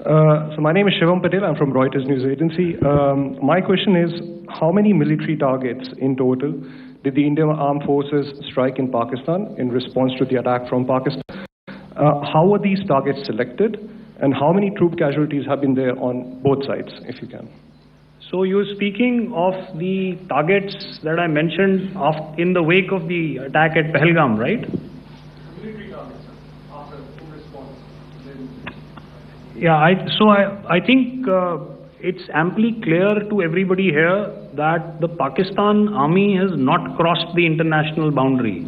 So my name is Shivam Patel. I'm from Reuters News Agency. My question is, how many military targets in total did the Indian Armed Forces strike in Pakistan in response to the attack from Pakistan? How were these targets selected? And how many troop casualties have been there on both sides, if you can? So you're speaking of the targets that I mentioned in the wake of the attack at Pahalgam, right? Military targets, after full response. Yeah, I think it's amply clear to everybody here that the Pakistan army has not crossed the international boundary,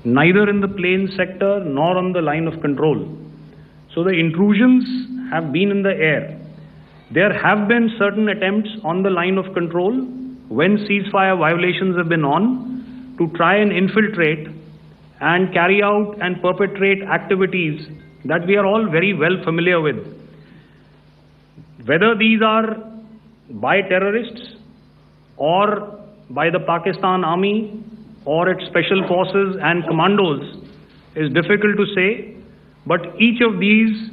neither in the plain sector nor on the line of control. So the intrusions have been in the air. There have been certain attempts on the line of control when ceasefire violations have been on to try and infiltrate and carry out and perpetrate activities that we are all very well familiar with. Whether these are by terrorists or by the Pakistan army or its special forces and commandos is difficult to say, but each of these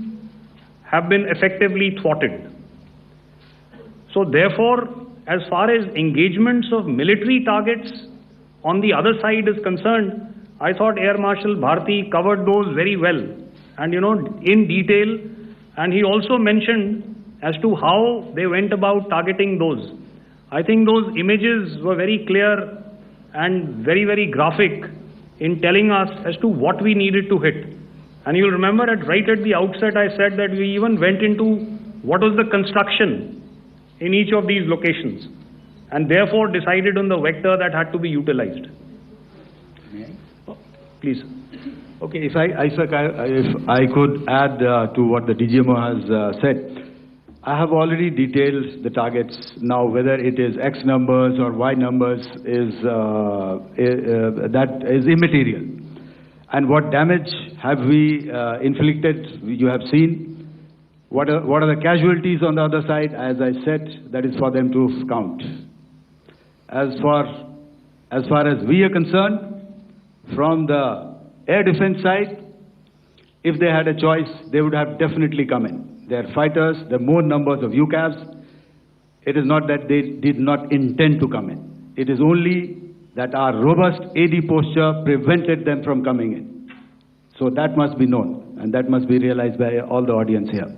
have been effectively thwarted. So therefore, as far as engagements of military targets on the other side is concerned, I thought Air Marshal Bharti covered those very well and in detail, and he also mentioned as to how they went about targeting those. I think those images were very clear and very, very graphic in telling us as to what we needed to hit. And you'll remember right at the outset I said that we even went into what was the construction in each of these locations and therefore decided on the vector that had to be utilized. Please. Okay, if I could add to what the DGMO has said, I have already detailed the targets. Now, whether it is X numbers or Y numbers that is immaterial. And what damage have we inflicted? You have seen. What are the casualties on the other side? As I said, that is for them to count. As far as we are concerned, from the air defense side, if they had a choice, they would have definitely come in. They are fighters, there are more numbers of UCAVs. It is not that they did not intend to come in. It is only that our robust AD posture prevented them from coming in. So that must be known, and that must be realized by all the audience here.